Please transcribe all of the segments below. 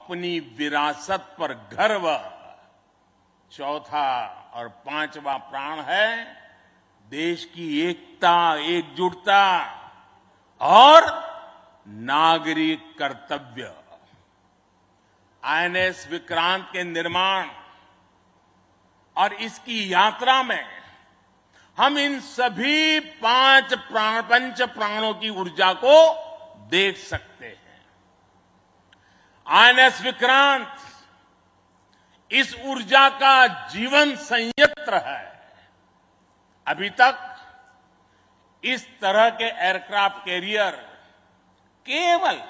अपनी विरासत पर गर्व, चौथा और पांचवा प्राण है देश की एकता, एकजुटता और नागरिक कर्तव्य। आईएनएस विक्रांत के निर्माण और इसकी यात्रा में हम इन सभी पंच प्राणों की ऊर्जा को देख सकते हैं। आईएनएस विक्रांत इस ऊर्जा का जीवन संयंत्र है। अभी तक इस तरह के एयरक्राफ्ट कैरियर केवल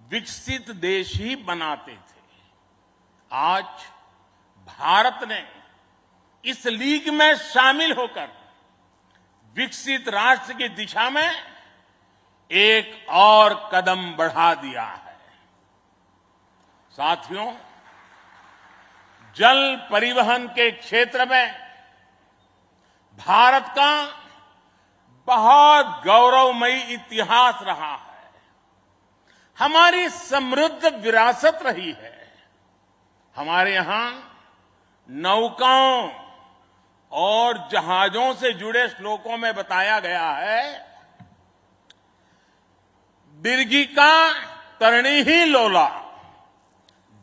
विकसित देश ही बनाते थे। आज भारत ने इस लीग में शामिल होकर विकसित राष्ट्र की दिशा में एक और कदम बढ़ा दिया है। साथियों, जल परिवहन के क्षेत्र में भारत का बहुत गौरवमयी इतिहास रहा है। हमारी समृद्ध विरासत रही है। हमारे यहां नौकाओं और जहाजों से जुड़े श्लोकों में बताया गया है, दीर्घिका तरणी ही लोला,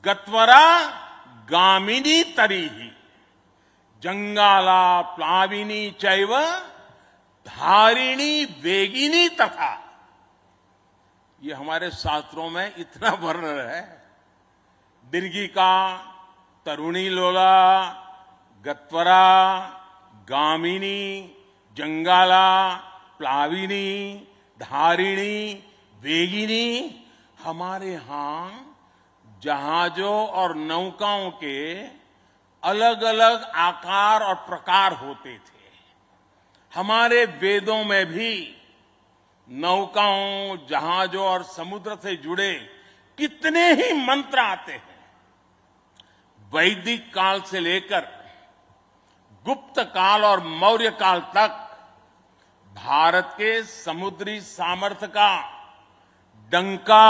गत्वरा गामिनी तरीहि, जंगाला प्लाविनी चैव, धारिणी वेगिनी तथा। ये हमारे शास्त्रों में इतना वर्णन है। दीर्घिका, तरुणी लोला, गत्वरा, गामिनी, जंगाला, प्लाविनी, धारिणी, वेगिनी। हमारे यहां जहाजों और नौकाओं के अलग अलग आकार और प्रकार होते थे। हमारे वेदों में भी नौकाओं, जहाजों और समुद्र से जुड़े कितने ही मंत्र आते हैं। वैदिक काल से लेकर गुप्त काल और मौर्य काल तक भारत के समुद्री सामर्थ्य का डंका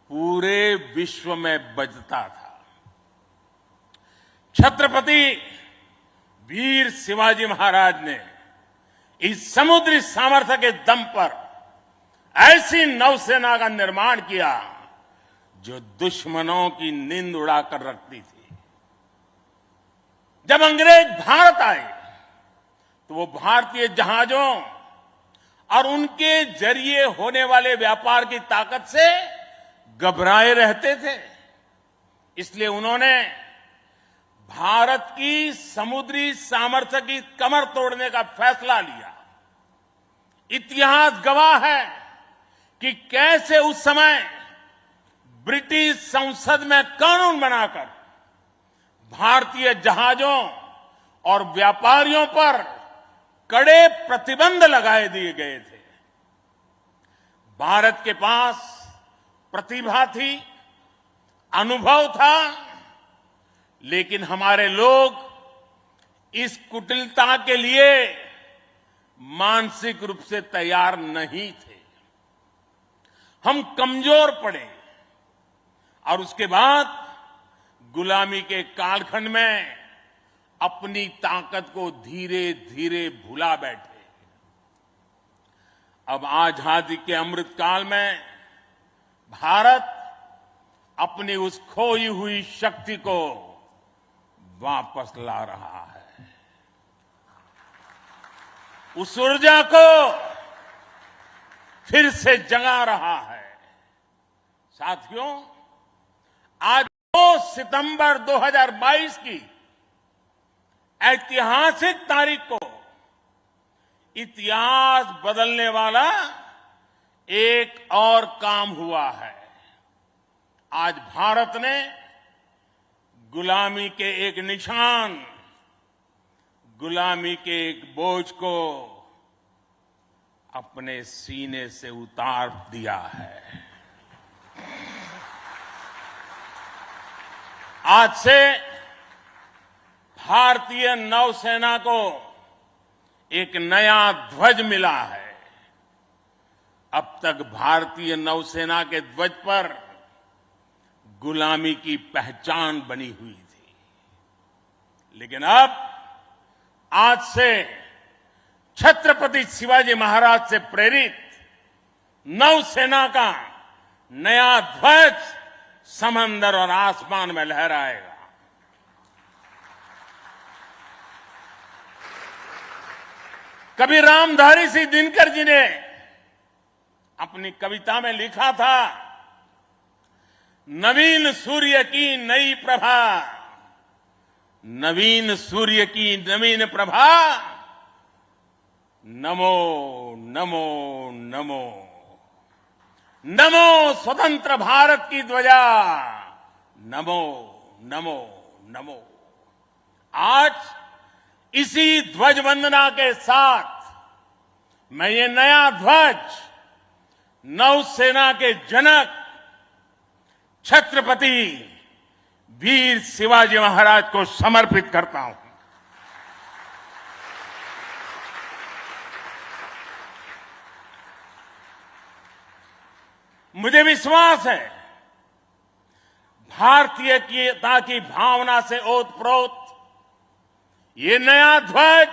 पूरे विश्व में बजता था। छत्रपति वीर शिवाजी महाराज ने इस समुद्री सामर्थ्य के दम पर ऐसी नौसेना का निर्माण किया जो दुश्मनों की नींद उड़ाकर रखती थी। जब अंग्रेज भारत आए तो वो भारतीय जहाजों और उनके जरिए होने वाले व्यापार की ताकत से घबराए रहते थे। इसलिए उन्होंने भारत की समुद्री सामर्थ्य की कमर तोड़ने का फैसला लिया। इतिहास गवाह है कि कैसे उस समय ब्रिटिश संसद में कानून बनाकर भारतीय जहाजों और व्यापारियों पर कड़े प्रतिबंध लगाए दिए गए थे। भारत के पास प्रतिभा थी, अनुभव था, लेकिन हमारे लोग इस कुटिलता के लिए मानसिक रूप से तैयार नहीं थे। हम कमजोर पड़े और उसके बाद गुलामी के कालखंड में अपनी ताकत को धीरे धीरे भुला बैठे। अब आजादी के अमृत काल में भारत अपनी उस खोई हुई शक्ति को वापस ला रहा है। उस ऊर्जा को फिर से जगा रहा है। साथियों, आज 2 सितंबर 2022 की ऐतिहासिक तारीख को इतिहास बदलने वाला एक और काम हुआ है। आज भारत ने गुलामी के एक निशान, गुलामी के एक बोझ को अपने सीने से उतार दिया है। आज से भारतीय नौसेना को एक नया ध्वज मिला है। अब तक भारतीय नौसेना के ध्वज पर गुलामी की पहचान बनी हुई थी। लेकिन अब आज से छत्रपति शिवाजी महाराज से प्रेरित नौसेना का नया ध्वज समंदर और आसमान में लहराएगा। कभी रामधारी सिंह दिनकर जी ने अपनी कविता में लिखा था, नवीन सूर्य की नई प्रभा, नवीन सूर्य की नवीन प्रभा, नमो नमो नमो, नमो स्वतंत्र भारत की ध्वजा, नमो नमो नमो। आज इसी ध्वज वंदना के साथ मैं ये नया ध्वज नौसेना के जनक छत्रपति वीर शिवाजी महाराज को समर्पित करता हूं। मुझे विश्वास है भारतीयता की भावना से ओतप्रोत ये नया ध्वज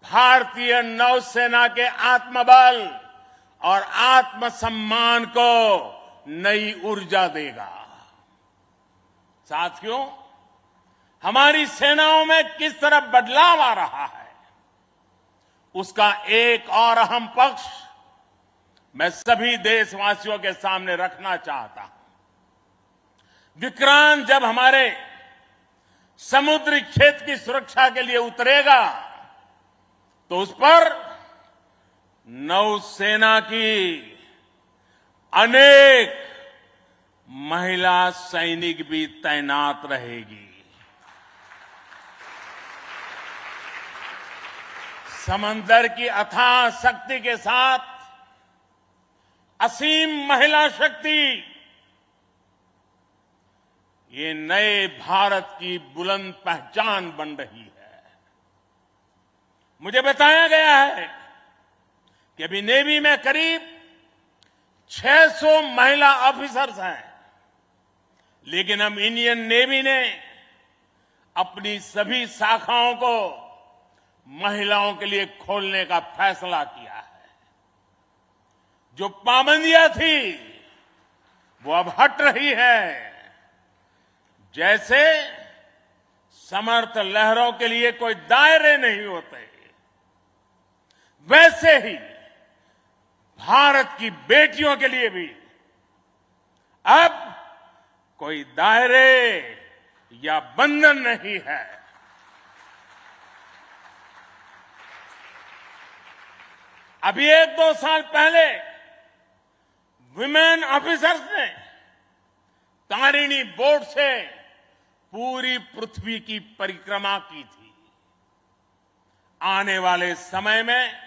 भारतीय नौसेना के आत्मबल और आत्मसम्मान को नई ऊर्जा देगा। साथियों, हमारी सेनाओं में किस तरह बदलाव आ रहा है, उसका एक और अहम पक्ष मैं सभी देशवासियों के सामने रखना चाहता हूं। विक्रांत जब हमारे समुद्री क्षेत्र की सुरक्षा के लिए उतरेगा तो उस पर नौसेना की अनेक महिला सैनिक भी तैनात रहेगी। समंदर की अथाह शक्ति के साथ असीम महिला शक्ति ये नए भारत की बुलंद पहचान बन रही है। मुझे बताया गया है कि अभी नेवी में करीब 600 महिला ऑफिसर्स हैं, लेकिन अब इंडियन नेवी ने अपनी सभी शाखाओं को महिलाओं के लिए खोलने का फैसला किया है। जो पाबंदियां थी वो अब हट रही है। जैसे समर्थ लहरों के लिए कोई दायरे नहीं होते, वैसे ही भारत की बेटियों के लिए भी अब कोई दायरे या बंधन नहीं है। अभी 1-2 साल पहले विमेन ऑफिसर्स ने तारिणी बोट से पूरी पृथ्वी की परिक्रमा की थी। आने वाले समय में